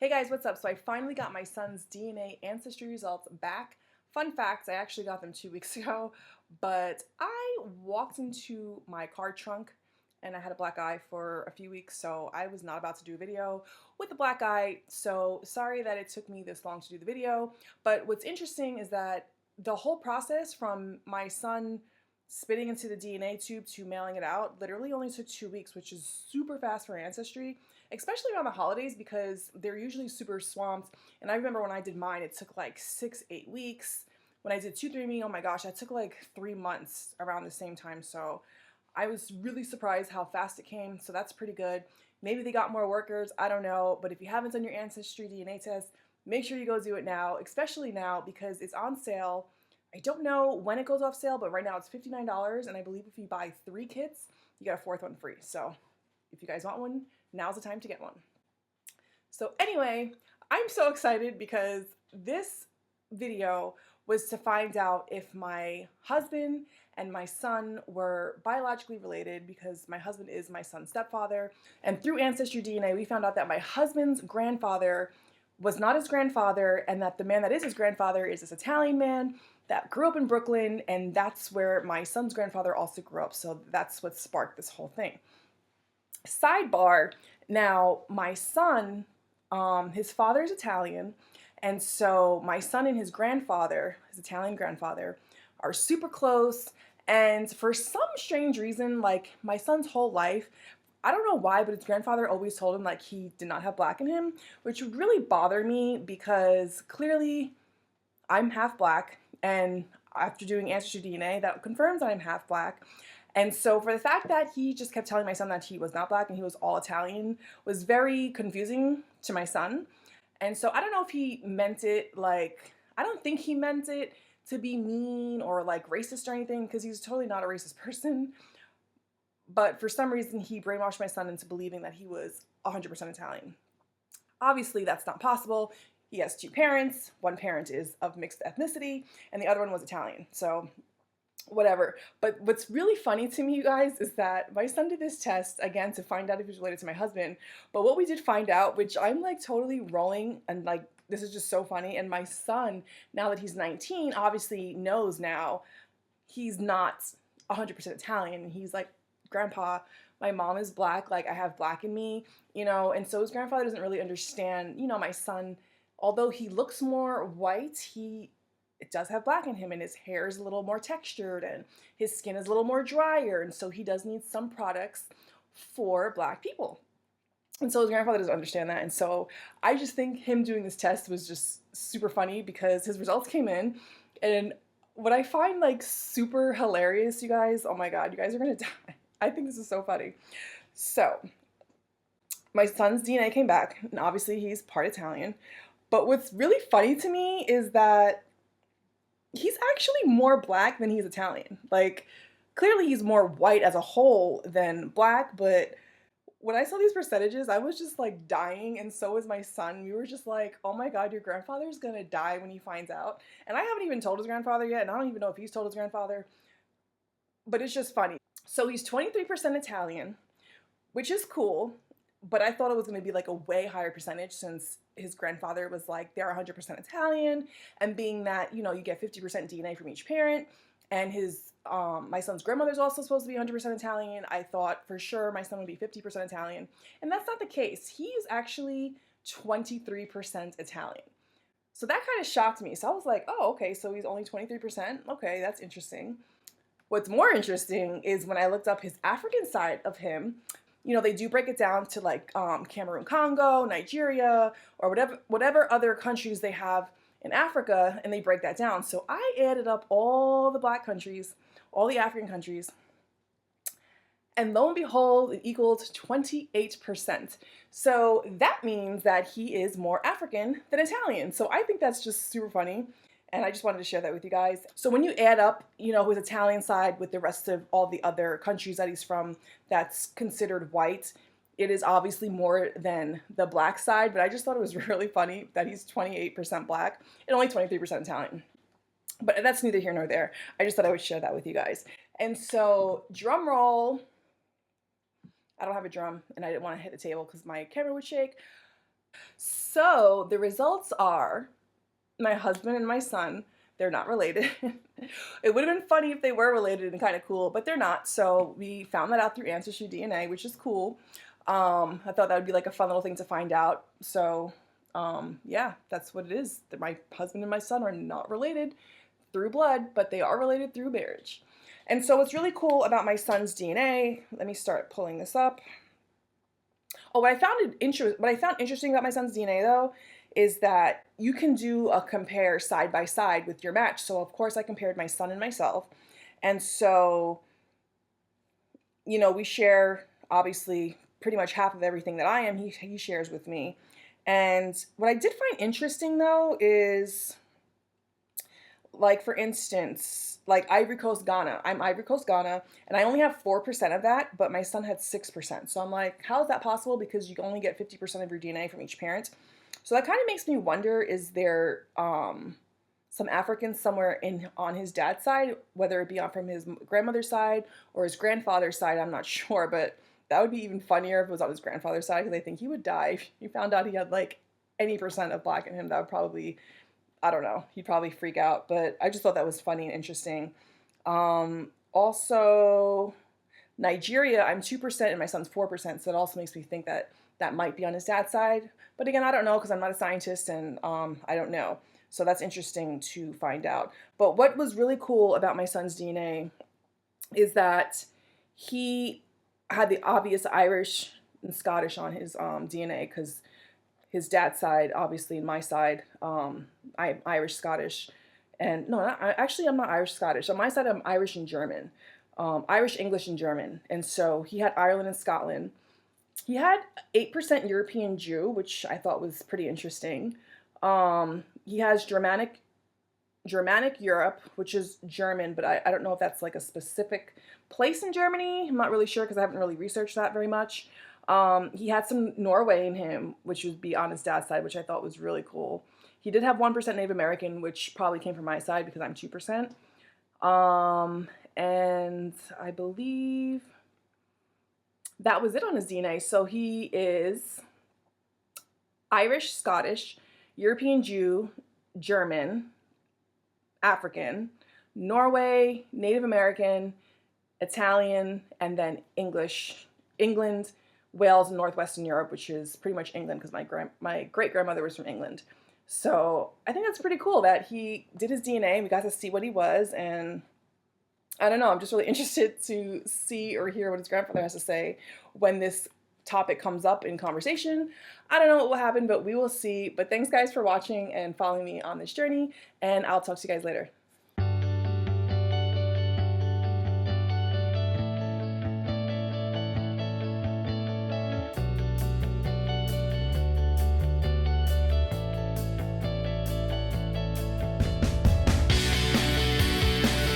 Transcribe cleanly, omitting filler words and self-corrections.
Hey guys, what's up? So I finally got my son's DNA ancestry results back. Fun facts, I actually got them 2 weeks ago, but I walked into my car trunk and I had a black eye for a few weeks, so I was not about to do a video with a black eye, so sorry that it took me this long to do the video. But what's interesting is that the whole process from my son spitting into the DNA tube to mailing it out literally only took 2 weeks, which is super fast for Ancestry, especially around the holidays because they're usually super swamped. And I remember when I did mine, it took like 6-8 weeks. When I did 23andMe, oh my gosh, that took like 3 months around the same time. So I was really surprised how fast it came. So that's pretty good. Maybe they got more workers, I don't know. But if you haven't done your Ancestry DNA test, make sure you go do it now, especially now because it's on sale. I don't know when it goes off sale, but right now it's $59, and I believe if you buy 3 kits, you get a 4th one free. So if you guys want one, now's the time to get one. So anyway, I'm so excited because this video was to find out if my husband and my son were biologically related, because my husband is my son's stepfather. And through Ancestry DNA, we found out that my husband's grandfather was not his grandfather, and that the man that is his grandfather is this Italian man that grew up in Brooklyn, and that's where my son's grandfather also grew up. So that's what sparked this whole thing. Sidebar, now my son, his father is Italian, and so my son and his grandfather, his Italian grandfather, are super close. And for some strange reason, like my son's whole life, I don't know why, but his grandfather always told him like he did not have black in him, which would really bother me because clearly I'm half black, and after doing Ancestry DNA, that confirms that I'm half black. And so for the fact that he just kept telling my son that he was not black and he was all Italian was very confusing to my son. And so I don't know if he meant it like, I don't think he meant it to be mean or like racist or anything, because he's totally not a racist person. But for some reason, he brainwashed my son into believing that he was 100% Italian. Obviously, that's not possible. He has 2 parents. One parent is of mixed ethnicity, and the other one was Italian. So whatever. But what's really funny to me, you guys, is that my son did this test, again, to find out if he was related to my husband. But what we did find out, which I'm like totally rolling, and like, this is just so funny. And my son, now that he's 19, obviously knows now he's not 100% Italian. He's like, Grandpa, my mom is black, like I have black in me, you know. And so his grandfather doesn't really understand, you know, my son, although he looks more white, it does have black in him, and his hair is a little more textured and his skin is a little more drier, and so he does need some products for black people. And so his grandfather doesn't understand that. And so I just think him doing this test was just super funny because his results came in, and what I find like super hilarious, you guys, oh my god, you guys are gonna die. I think this is so funny. So my son's DNA came back, and obviously he's part Italian. But what's really funny to me is that he's actually more black than he's Italian. Like, clearly he's more white as a whole than black, but when I saw these percentages, I was just like dying, and so was my son. We were just like, oh my god, your grandfather's gonna die when he finds out. And I haven't even told his grandfather yet, and I don't even know if he's told his grandfather, but it's just funny. So he's 23% Italian, which is cool, but I thought it was going to be like a way higher percentage since his grandfather was like, they're 100% Italian, and being that, you know, you get 50% DNA from each parent, and his my son's grandmother's also supposed to be 100% Italian, I thought for sure my son would be 50% Italian, and that's not the case. He is actually 23% Italian. So that kind of shocked me. So I was like, oh, okay, so he's only 23%. Okay, that's interesting. What's more interesting is when I looked up his African side of him, you know, they do break it down to like Cameroon, Congo, Nigeria, or whatever other countries they have in Africa, and they break that down. So I added up all the black countries, all the African countries, and lo and behold, it equaled 28%. So that means that he is more African than Italian. So I think that's just super funny. And I just wanted to share that with you guys. So when you add up, you know, his Italian side with the rest of all the other countries that he's from that's considered white, it is obviously more than the black side, but I just thought it was really funny that he's 28% black and only 23% Italian. But that's neither here nor there. I just thought I would share that with you guys. And so, drum roll. I don't have a drum, and I didn't want to hit the table because my camera would shake. So the results are my husband and my son, they're not related. It would have been funny if they were related and kind of cool, but they're not. So we found that out through Ancestry DNA, which is cool. I thought that would be like a fun little thing to find out. So yeah, that's what it is. My husband and my son are not related through blood, but they are related through marriage. And so what's really cool about my son's DNA, let me start pulling this up. Oh, what I found interesting about my son's DNA though is that you can do a compare side by side with your match. So of course I compared my son and myself. And so, we share obviously pretty much half of everything that I am, he shares with me. And what I did find interesting though is, like, for instance, like Ivory Coast, Ghana. I'm Ivory Coast, Ghana, and I only have 4% of that, but my son had 6%. So I'm like, how is that possible? Because you only get 50% of your DNA from each parent. So that kind of makes me wonder, is there some Africans somewhere on his dad's side, whether it be from his grandmother's side or his grandfather's side, I'm not sure, but that would be even funnier if it was on his grandfather's side, because I think he would die if you found out he had like any percent of black in him. That would probably, I don't know, he'd probably freak out, but I just thought that was funny and interesting. Also, Nigeria, I'm 2% and my son's 4%, so it also makes me think that that might be on his dad's side. But again, I don't know because I'm not a scientist and I don't know. So that's interesting to find out. But what was really cool about my son's DNA is that he had the obvious Irish and Scottish on his DNA, because his dad's side, obviously, and my side, I'm Irish Scottish, and no, actually, I'm not Irish Scottish. On my side, I'm Irish and German, Irish, English, and German, and so he had Ireland and Scotland. He had 8% European Jew, which I thought was pretty interesting. He has Germanic Europe, which is German, but I don't know if that's like a specific place in Germany. I'm not really sure because I haven't really researched that very much. He had some Norway in him, which would be on his dad's side, which I thought was really cool. He did have 1% Native American, which probably came from my side because I'm 2%. And I believe that was it on his DNA. So he is Irish, Scottish, European Jew, German, African, Norway, Native American, Italian, and then English, England, Wales, and Northwestern Europe, which is pretty much England because my great grandmother was from England. So I think that's pretty cool that he did his DNA. We got to see what he was, and I don't know. I'm just really interested to see or hear what his grandfather has to say when this topic comes up in conversation. I don't know what will happen, but we will see. But thanks, guys, for watching and following me on this journey, and I'll talk to you guys later.